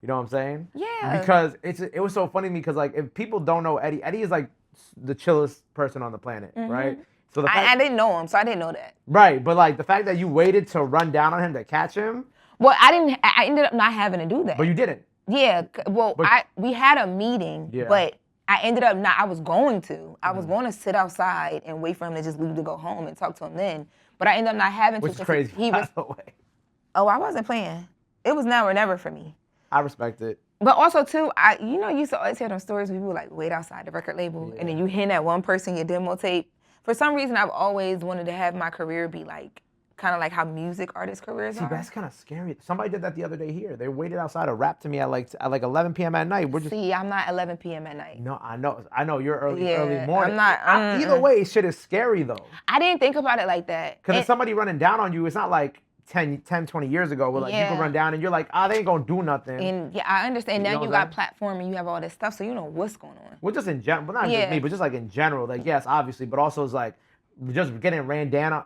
You know what I'm saying? Yeah. Because it was so funny to me because like if people don't know Eddie, Eddie is like the chillest person on the planet, right? So the fact, I didn't know him, so I didn't know that. right, but like the fact that you waited to run down on him to catch him, Well, I didn't. I ended up not having to do that. but you didn't. Yeah. Well, But- we had a meeting, Yeah. but I ended up not. I was going to. I was going to sit outside and wait for him to just leave to go home and talk to him then. But I ended up not having Which to. is crazy. He by was. the way. Oh, I wasn't playing. It was now or never for me. I respect it. But also too, you used to always hear those stories where people like wait outside the record label, and then you hand that one person your demo tape. For some reason, I've always wanted to have my career be like, kind of like how music artists' careers See, are. that's kind of scary. Somebody did that the other day here. They waited outside a rap to me at like 11 p.m. at night. We're just See, I'm not 11 p.m. at night. no, I know you're early Yeah, morning. I'm not. Either way, shit is scary though. I didn't think about it like that. Because if somebody running down on you, it's not like 10, 20 years ago where like you Yeah. can run down and you're like, they ain't gonna do nothing. And yeah, I understand. You know Now you what I'm got platform and you have all this stuff, so you know what's going on. Well, just in general, but not just Yeah. me, but just like in general, like yes, obviously, but also it's like just getting ran down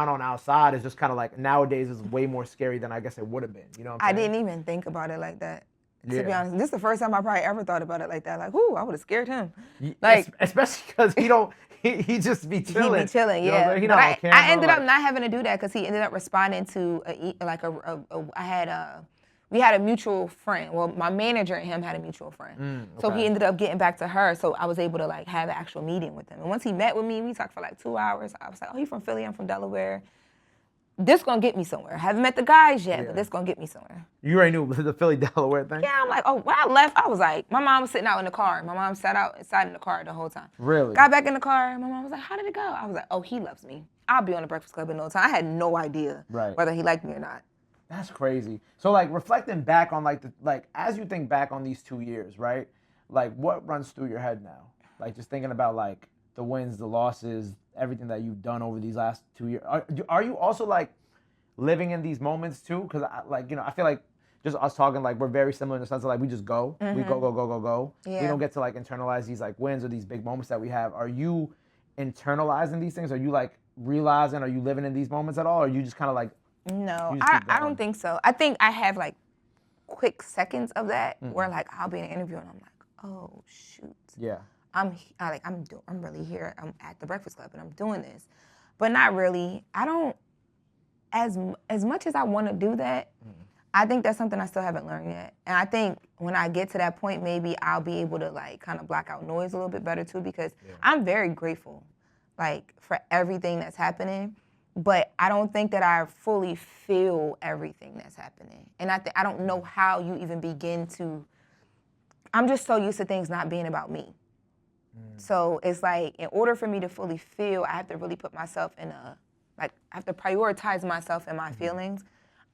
on outside is just kind of like nowadays is way more scary than I guess it would have been. You know what I'm I saying? didn't even think about it like that. To be Yeah. honest, this is the first time I probably ever thought about it like that. Like, I would have scared him. Like, Like, especially because he just be chilling. he be chilling, You know what I'm yeah. saying? He But not on camera, I ended up like- not having to do that because he ended up responding to we had a mutual friend. Well, my manager and him had a mutual friend. So okay. he ended up getting back to her. So I was able to like have an actual meeting with him. And once he met with me, we talked for like 2 hours. I was like, oh, you from Philly? I'm from Delaware. This gonna get me somewhere. I haven't met the guys yet, but this gonna get me somewhere. You already knew the Philly Delaware thing. Yeah, I'm like, oh, when I left, I was like, my mom was sitting out in the car. My mom sat outside in the car the whole time. Really? Got back in the car. My mom was like, how did it go? I was like, oh, he loves me. I'll be on the Breakfast Club in no time. I had no idea Right. whether he liked me or not. That's crazy. So like reflecting back on like as you think back on these 2 years, right? Like what runs through your head now? Like just thinking about like the wins, the losses, everything that you've done over these last 2 years. Are you also like living in these moments too? Because I feel like just us talking like we're very similar in the sense of like we just go, we go. Yeah. We don't get to like internalize these like wins or these big moments that we have. Are you internalizing these things? Are you like realizing? Are you living in these moments at all? Or are you just kind of like No, you just keep I going? don't think so. I think I have like quick seconds of that where like I'll be in an interview and I'm like, oh shoot. yeah? I'm really here. I'm at the Breakfast Club and I'm doing this, but not really. I don't as much as I want to do that. I think that's something I still haven't learned yet. And I think when I get to that point, maybe I'll be able to like kind of block out noise a little bit better too, because I'm very grateful, like for everything that's happening. But I don't think that I fully feel everything that's happening, and I don't know how you even begin to. I'm just so used to things not being about me. So it's like, in order for me to fully feel, I have to really put myself in I have to prioritize myself and my feelings.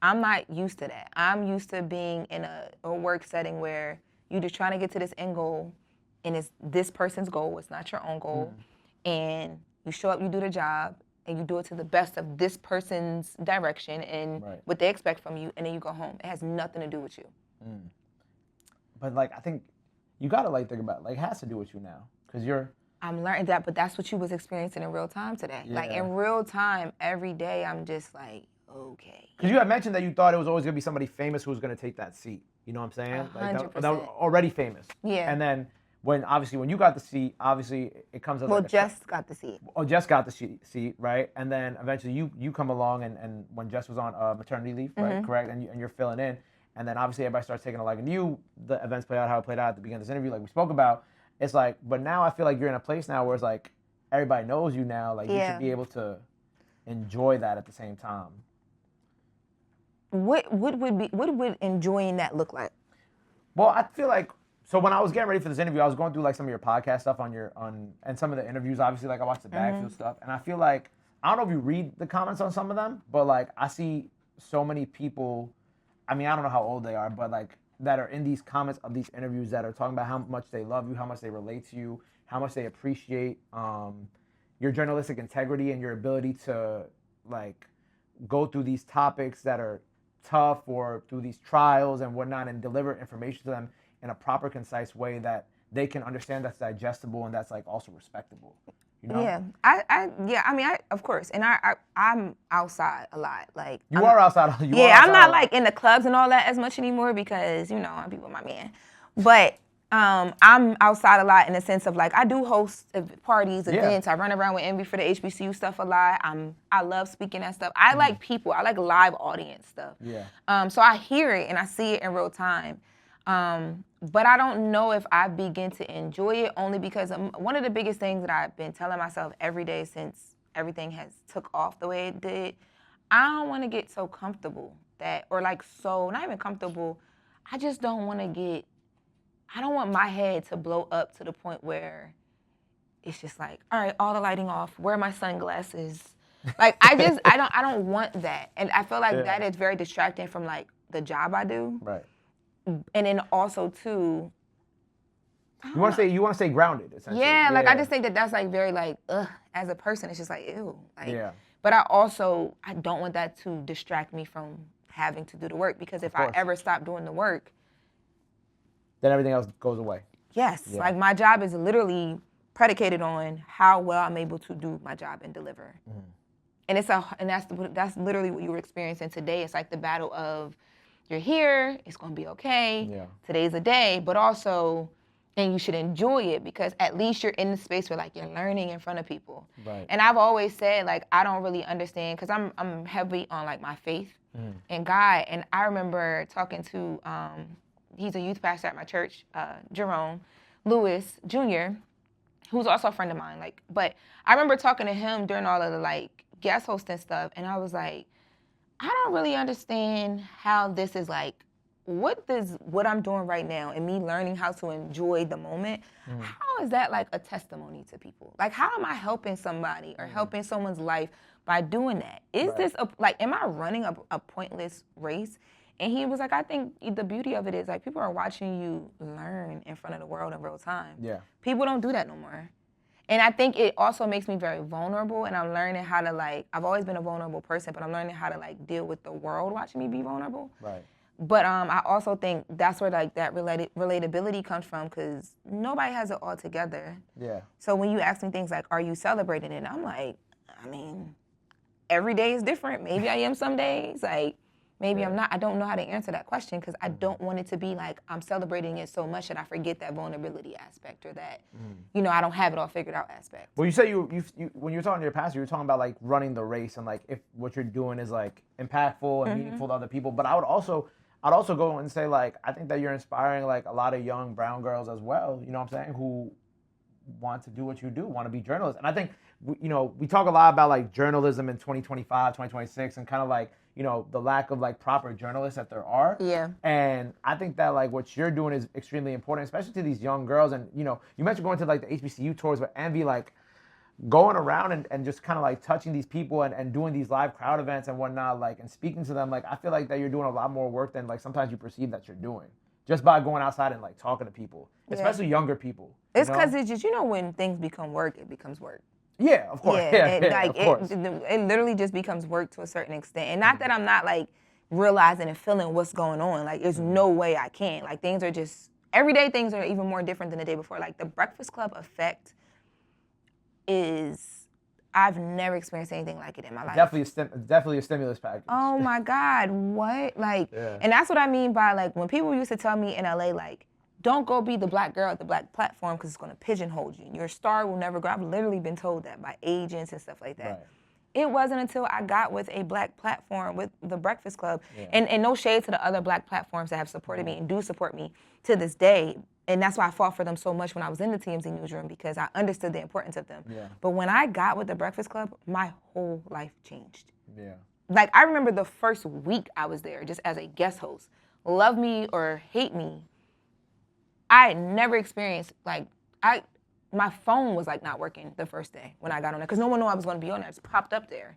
I'm not used to that. I'm used to being in a work setting where you're just trying to get to this end goal, and it's this person's goal, it's not your own goal. And you show up, you do the job, and you do it to the best of this person's direction and what they expect from you, and then you go home. It has nothing to do with you. But like I think you gotta like think about it. Like it has to do with you now because you're. I'm learning that, but that's what you was experiencing in real time today. Like in real time, every day, I'm just like, okay. Because you had mentioned that you thought it was always gonna be somebody famous who was gonna take that seat. You know what I'm saying? Like that was 100%. already famous. Yeah. And then when you got the seat, obviously it comes as Well, like Jess got the seat. Jess got the seat, right? And then eventually you come along and when Jess was on maternity leave, right? Correct? And you're filling in. And then obviously everybody starts taking a liking to you. The events play out how it played out at the beginning of this interview, like we spoke about. It's like, but now I feel like you're in a place now where it's like everybody knows you now. Like you should be able to enjoy that at the same time. What would enjoying that look like? Well, I feel like so when I was getting ready for this interview, I was going through like some of your podcast stuff and some of the interviews. Obviously, like I watched the Backfield stuff, and I feel like I don't know if you read the comments on some of them, but like I see so many people. I mean, I don't know how old they are, but like that are in these comments of these interviews that are talking about how much they love you, how much they relate to you, how much they appreciate your journalistic integrity and your ability to like go through these topics that are tough or through these trials and whatnot and deliver information to them in a proper, concise way that they can understand that's digestible and that's like also respectable. You know? Yeah, I mean, of course, and I'm outside a lot. Like You are outside. I'm not like in the clubs and all that as much anymore because I be with my man. But I'm outside a lot in the sense of like I do host parties, events. I run around with Envy for the HBCU stuff a lot. I love speaking at stuff. I like people. I like live audience stuff. Yeah. So I hear it and I see it in real time. But I don't know if I begin to enjoy it only because one of the biggest things that I've been telling myself every day since everything has took off the way it did, I don't want to get so comfortable not even comfortable. I just don't want to I don't want my head to blow up to the point where it's just like, all right, all the lighting off, where are my sunglasses? Like I don't want that. And I feel like that is very distracting from like the job I do. Right. And then also too, you want to stay grounded, essentially. Yeah, like I just think that's like very like as a person, it's just like ew. Like, but I don't want that to distract me from having to do the work because if I ever stop doing the work, then everything else goes away. Yes, like my job is literally predicated on how well I'm able to do my job and deliver. And that's literally what you were experiencing today. It's like the battle of you're here, it's gonna be okay. Yeah. Today's a day, but also, and you should enjoy it because at least you're in the space where like you're learning in front of people. Right. And I've always said like I don't really understand because I'm heavy on like my faith in God. And I remember talking to he's a youth pastor at my church, Jerome Lewis Jr., who's also a friend of mine. But I remember talking to him during all of the like guest hosting stuff, and I was like, I don't really understand how this is like, what I'm doing right now and me learning how to enjoy the moment, how is that like a testimony to people? Like, how am I helping somebody or helping someone's life by doing that? Is this am I running a pointless race? And he was like, I think the beauty of it is like people are watching you learn in front of the world in real time. Yeah. People don't do that no more. And I think it also makes me very vulnerable, and I'm learning how to like, I've always been a vulnerable person, but I'm learning how to like deal with the world watching me be vulnerable. Right. But I also think that's where like that relatability comes from because nobody has it all together. Yeah. So when you ask me things like, are you celebrating it? I'm like, I mean, every day is different. Maybe I am some days. Like, maybe I'm not. I don't know how to answer that question because I don't want it to be like I'm celebrating it so much that I forget that vulnerability aspect or that, I don't have it all figured out aspect. Well, you said you when you were talking to your pastor, you were talking about like running the race and like if what you're doing is like impactful and meaningful to other people. But I'd also go and say like I think that you're inspiring like a lot of young brown girls as well. You know what I'm saying? Who want to do what you do, want to be journalists. And I think we talk a lot about like journalism in 2025, 2026, and kind of like the lack of like proper journalists that there are. Yeah. And I think that like what you're doing is extremely important, especially to these young girls. And you mentioned going to like the HBCU tours, but Envy like going around and just kind of like touching these people and doing these live crowd events and whatnot, like and speaking to them. Like I feel like that you're doing a lot more work than like sometimes you perceive that you're doing just by going outside and like talking to people, especially younger people. It's because it's just when things become work, it becomes work. Yeah, of course. Of course. It literally just becomes work to a certain extent. And not that I'm not like realizing and feeling what's going on. Like there's no way I can. Like things are just, everyday things are even more different than the day before. Like the Breakfast Club effect is, I've never experienced anything like it in my life. Definitely a stimulus package. Oh my God, what? Like, and that's what I mean by like, when people used to tell me in LA, like, don't go be the black girl at the black platform because it's going to pigeonhole you. Your star will never grow. I've literally been told that by agents and stuff like that. Right. It wasn't until I got with a black platform with the Breakfast Club, and no shade to the other black platforms that have supported me and do support me to this day. And that's why I fought for them so much when I was in the TMZ newsroom because I understood the importance of them. Yeah. But when I got with the Breakfast Club, my whole life changed. Yeah. Like I remember the first week I was there just as a guest host. Love me or hate me, I had never experienced, my phone was like not working the first day when I got on there because no one knew I was going to be on there. I just popped up there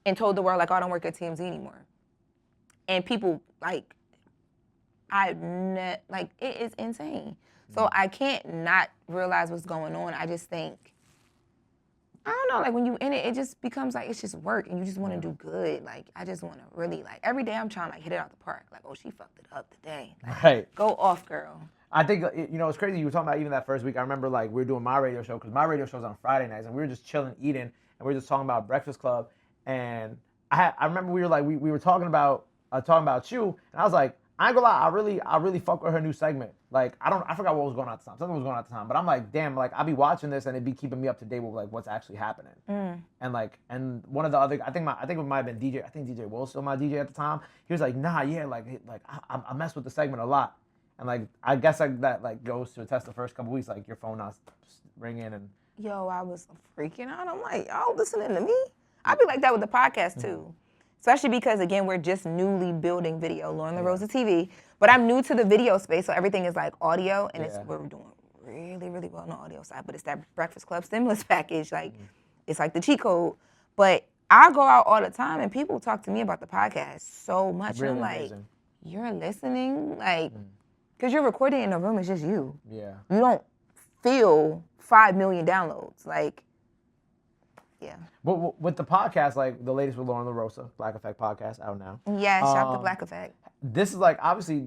and told the world like, oh, I don't work at TMZ anymore. And people it is insane. So I can't not realize what's going on. I just think, I don't know, like when you in it, it just becomes like it's just work and you just want to do good. Like I just want to really every day I'm trying to hit it out the park. Like, oh, she fucked it up today. Like, right. Go off, girl. I think, it's crazy. You were talking about even that first week. I remember like we were doing my radio show because my radio show's on Friday nights, and we were just chilling, eating, and we were just talking about Breakfast Club. And I remember we were like we were talking about you, and I was like, I ain't gonna lie, I really fuck with her new segment. Like I forgot what was going on at the time. Something was going on at the time, but I'm like, damn, like I'll be watching this and it'd be keeping me up to date with like what's actually happening. And one of the other, I think it might have been DJ. I think DJ Will still my DJ at the time. He was like, nah, yeah, like I mess with the segment a lot. And like I guess like that like goes to attest the first couple weeks, like your phone not ringing and. Yo, I was freaking out. I'm like, y'all listening to me? I'd be like that with the podcast too. Especially because, again, we're just newly building video, Loren Lorosa TV. But I'm new to the video space, so everything is like audio, and we're doing really, really well on the audio side. But it's that Breakfast Club stimulus package, like it's like the cheat code. But I go out all the time, and people talk to me about the podcast so much. Really and I'm like, amazing. You're listening? Like, because you're recording in a room, it's just you. Yeah. You don't feel 5 million downloads. Like, yeah. But with the podcast, like the latest with Loren Lorosa, Black Effect podcast out now. Yeah, shout out to Black Effect. This is like obviously,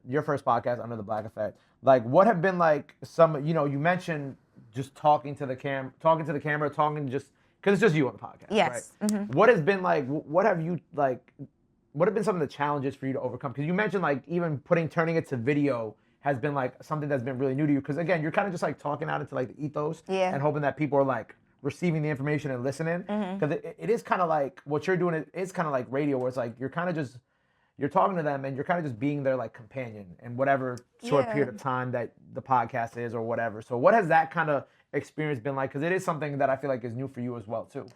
your first podcast under the Black Effect. Like, what have been like some, you mentioned just talking to the camera, talking just because it's just you on the podcast. Yes. Right? Mm-hmm. What has been like? What have been some of the challenges for you to overcome? Because you mentioned like even turning it to video has been like something that's been really new to you. Because again, you're kind of just like talking out into like the ethos and hoping that people are like receiving the information and listening. Because it is kind of like what you're doing is kind of like radio, where it's like you're kind of just you're talking to them and you're kind of just being their like companion in whatever short period of time that the podcast is or whatever. So what has that kind of experience been like? Because it is something that I feel like is new for you as well too.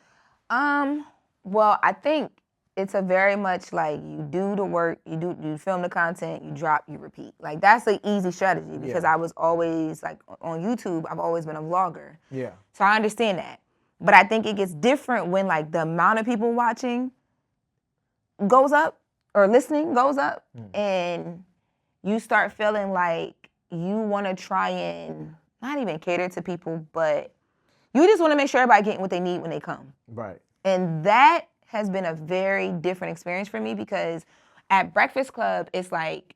Well, I think it's a very much like you do the work, you film the content, you drop, you repeat. Like that's an easy strategy because I was always like on YouTube, I've always been a vlogger. Yeah. So I understand that. But I think it gets different when like the amount of people watching goes up or listening goes up and you start feeling like you want to try and not even cater to people, but you just want to make sure everybody getting what they need when they come. Right. And that has been a very different experience for me because at Breakfast Club, it's like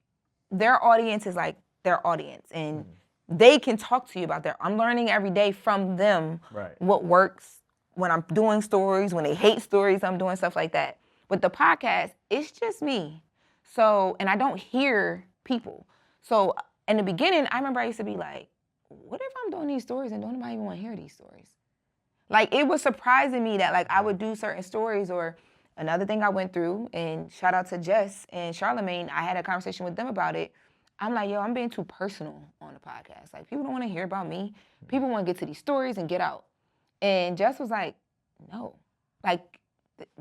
their audience is like their audience. And they can talk to you about I'm learning every day from them what works when I'm doing stories, when they hate stories, I'm doing stuff like that. With the podcast, it's just me. So, and I don't hear people. So in the beginning, I remember I used to be like, what if I'm doing these stories and don't nobody even want to hear these stories? Like, it was surprising me that, like, I would do certain stories or another thing I went through, and shout out to Jess and Charlemagne, I had a conversation with them about it. I'm like, yo, I'm being too personal on the podcast. Like, people don't want to hear about me. People want to get to these stories and get out. And Jess was like, no. Like,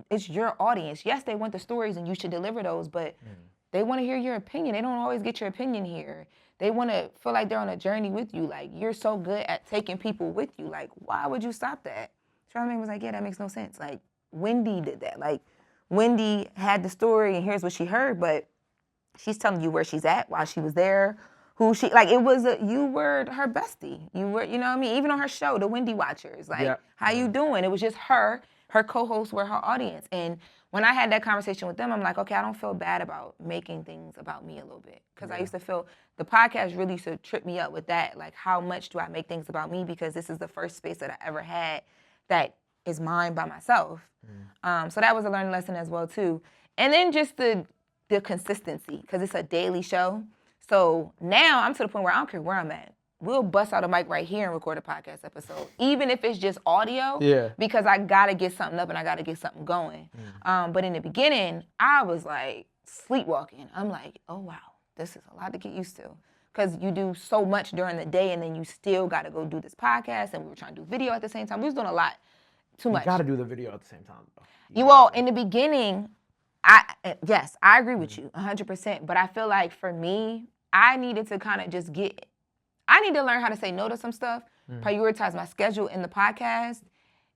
it's your audience. Yes, they want the stories and you should deliver those, but they want to hear your opinion. They don't always get your opinion here. They want to feel like they're on a journey with you. Like, you're so good at taking people with you. Like, why would you stop that? Charlamagne was like, yeah, that makes no sense. Like, Wendy did that. Like, Wendy had the story and here's what she heard, but she's telling you where she's at while she was there, who she, like, it was, you were her bestie. You were, you know what I mean? Even on her show, the Wendy Watchers, like, how you doing? It was just her co-hosts were her audience. And when I had that conversation with them, I'm like, okay, I don't feel bad about making things about me a little bit. Because I used to feel, the podcast really used to trip me up with that. Like, how much do I make things about me? Because this is the first space that I ever had that is mine by myself. So that was a learning lesson as well, too. And then just the consistency, because it's a daily show. So now I'm to the point where I don't care where I'm at. We'll bust out a mic right here and record a podcast episode, even if it's just audio, because I got to get something up and I got to get something going. But in the beginning, I was like sleepwalking. I'm like, oh, wow, this is a lot to get used to, because you do so much during the day and then you still got to go do this podcast, and we were trying to do video at the same time. We was doing a lot, too much. You got to do the video at the same time, though. Well, in the beginning, yes, I agree with you 100%. But I feel like for me, I needed to kind of just I need to learn how to say no to some stuff, prioritize my schedule in the podcast,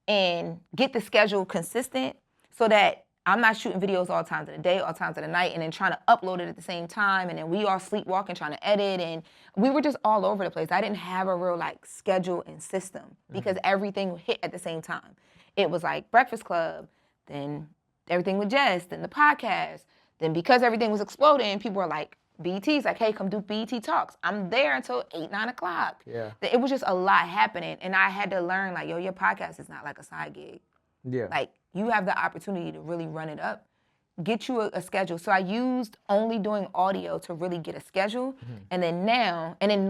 and get the schedule consistent so that I'm not shooting videos all times of the day, all times of the night, and then trying to upload it at the same time, and then we all sleepwalking, trying to edit, and we were just all over the place. I didn't have a real, like, schedule and system because everything hit at the same time. It was like Breakfast Club, then everything with Jess, then the podcast, then because everything was exploding, people were like, BET's like, hey, come do BET Talks. I'm there until 8, 9 o'clock. Yeah. It was just a lot happening. And I had to learn, like, yo, your podcast is not like a side gig. Yeah. Like, you have the opportunity to really run it up, get you a schedule. So I used only doing audio to really get a schedule. And then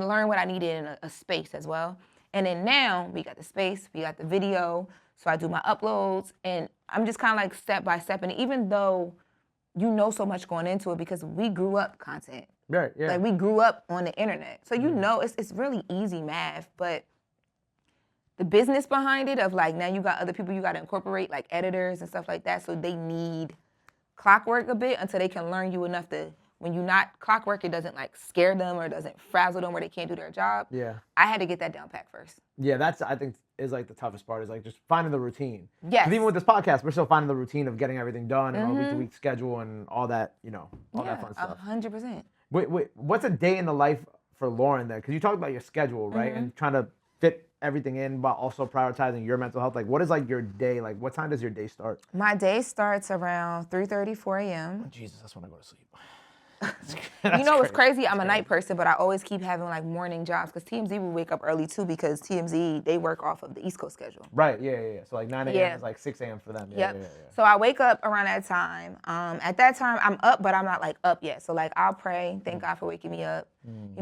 learn what I needed in a space as well. And then now we got the space, we got the video. So I do my uploads. And I'm just kind of like step by step. And even though you know so much going into it because we grew up content. Right, yeah. Like we grew up on the internet. So you know it's really easy math, but the business behind it of like now you got other people you got to incorporate like editors and stuff like that. So they need clockwork a bit until they can learn you enough to, when you're not clockwork, it doesn't like scare them or doesn't frazzle them where they can't do their job. Yeah. I had to get that down pat first. Yeah, that's, I think, is like the toughest part is like just finding the routine. Yes. 'Cause even with this podcast, we're still finding the routine of getting everything done and a week-to-week schedule and all that, all that fun stuff. 100%. Wait, what's a day in the life for Loren then? Because you talked about your schedule, right? And trying to fit everything in while also prioritizing your mental health. Like, what is like your day? Like, what time does your day start? My day starts around 3:30, 4 a.m. Jesus, that's when I go to sleep. You know what's crazy? I'm a night person, but I always keep having like morning jobs because TMZ will wake up early too because TMZ, they work off of the East Coast schedule. Right, yeah. So like 9 a.m. is like 6 a.m. for them. Yeah. So I wake up around that time. At that time, I'm up, but I'm not like up yet. So like I'll pray, thank God for waking me up,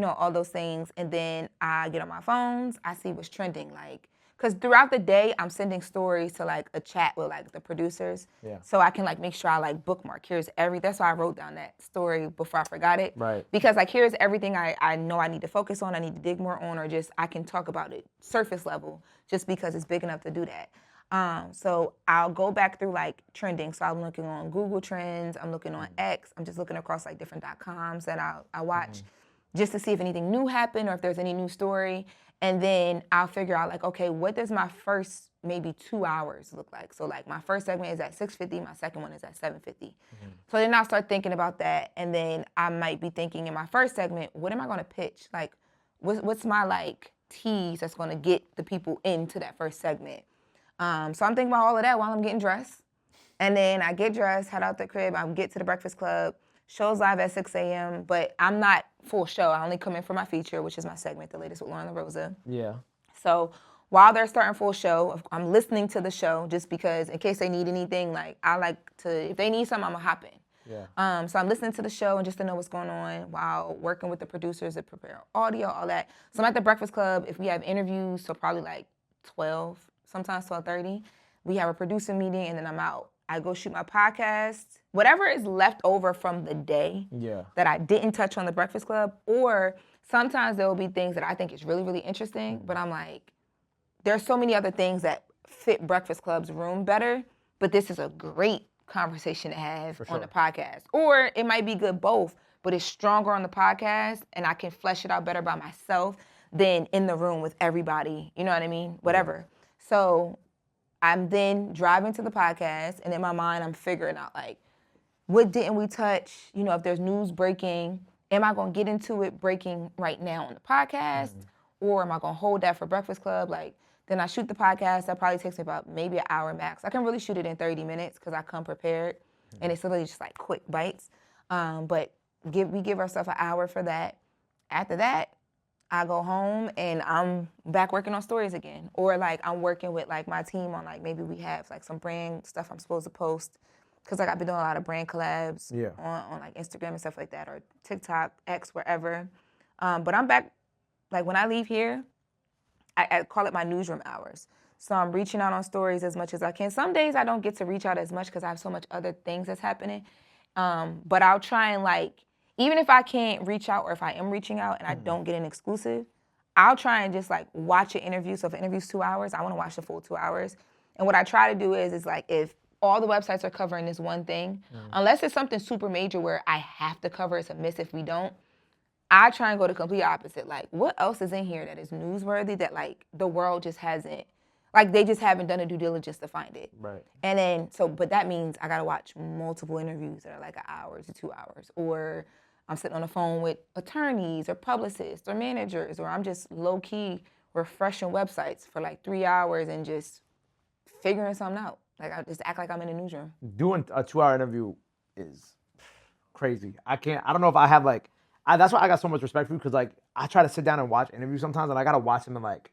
all those things. And then I get on my phones, I see what's trending. Like, because throughout the day, I'm sending stories to like a chat with like the producers. Yeah. So I can like make sure I like bookmark. That's why I wrote down that story before I forgot it. Right. Because like here's everything I know I need to focus on, I need to dig more on, or just I can talk about it surface level just because it's big enough to do that. So I'll go back through like trending. So I'm looking on Google Trends, I'm looking on X, I'm just looking across like different .coms that I watch just to see if anything new happened or if there's any new story. And then I'll figure out like, okay, what does my first maybe 2 hours look like? So like my first segment is at 6:50, my second one is at 7:50. So then I'll start thinking about that. And then I might be thinking in my first segment, what am I gonna pitch? Like, what's my like tease that's gonna get the people into that first segment? So I'm thinking about all of that while I'm getting dressed. And then I get dressed, head out the crib, I get to the Breakfast Club. Show's live at 6 a.m., but I'm not full show. I only come in for my feature, which is my segment, The Latest with Loren Lorosa. Yeah. So while they're starting full show, I'm listening to the show just because in case they need anything, like I like to, if they need something, I'm gonna hop in. Yeah. So I'm listening to the show and just to know what's going on while working with the producers to prepare audio, all that. So I'm at the Breakfast Club. If we have interviews, so probably like 12, sometimes 12:30, we have a producer meeting and then I'm out. I go shoot my podcast, whatever is left over from the day that I didn't touch on the Breakfast Club, or sometimes there will be things that I think is really, really interesting, but I'm like, there's so many other things that fit Breakfast Club's room better, but this is a great conversation to have on the podcast. Or it might be good both, but it's stronger on the podcast and I can flesh it out better by myself than in the room with everybody, you know what I mean? Whatever. So I'm then driving to the podcast, and in my mind, I'm figuring out, like, what didn't we touch? If there's news breaking, am I going to get into it breaking right now on the podcast? Or am I going to hold that for Breakfast Club? Like, then I shoot the podcast. That probably takes me about maybe an hour max. I can really shoot it in 30 minutes because I come prepared, and it's literally just, like, quick bites. But we give ourselves an hour for that. After that, I go home and I'm back working on stories again. Or like I'm working with like my team on like maybe we have like some brand stuff I'm supposed to post. Cause like I've been doing a lot of brand collabs on like Instagram and stuff like that, or TikTok, X, wherever. But I'm back, like when I leave here, I call it my newsroom hours. So I'm reaching out on stories as much as I can. Some days I don't get to reach out as much because I have so much other things that's happening. But I'll try and like, even if I can't reach out or if I am reaching out and I don't get an exclusive, I'll try and just like watch an interview. So if an interview's 2 hours, I want to watch the full 2 hours. And what I try to do is like if all the websites are covering this one thing, unless it's something super major where I have to cover, it's a miss if we don't, I try and go the complete opposite. Like what else is in here that is newsworthy that like the world just hasn't, like they just haven't done a due diligence to find it. Right. And then, but that means I got to watch multiple interviews that are like an hour to 2 hours, or I'm sitting on the phone with attorneys or publicists or managers, or I'm just low-key refreshing websites for like 3 hours and just figuring something out. Like I just act like I'm in a newsroom. Doing a 2-hour interview is crazy. I don't know if I have like that's why I got so much respect for you, because like I try to sit down and watch interviews sometimes, and I gotta watch them in like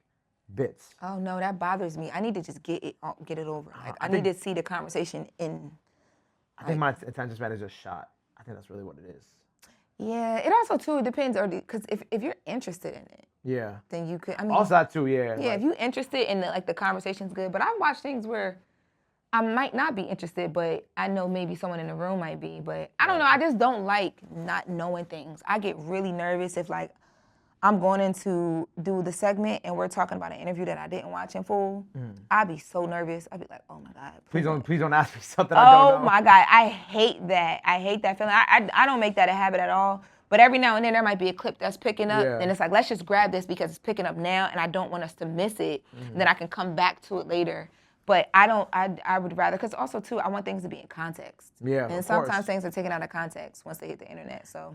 bits. Oh no, that bothers me. I need to just get it over. Like I need to see the conversation in. I think my attention span is just shot. I think that's really what it is. Yeah, it also too depends, because if you're interested in it, yeah, then you could. I mean, also that too, yeah. Yeah, if you're interested in the conversation's good, but I've watched things where I might not be interested, but I know maybe someone in the room might be. But I don't know. I just don't like not knowing things. I get really nervous if like I'm going in to do the segment and we're talking about an interview that I didn't watch in full. I'd be so nervous. I'd be like, oh my God. Please don't ask me something I don't know. Oh my God, I hate that. I hate that feeling. I don't make that a habit at all. But every now and then there might be a clip that's picking up, and it's like, let's just grab this because it's picking up now, and I don't want us to miss it. And then I can come back to it later. But I would rather, because also too, I want things to be in context. Yeah, and sometimes things are taken out of context once they hit the internet. So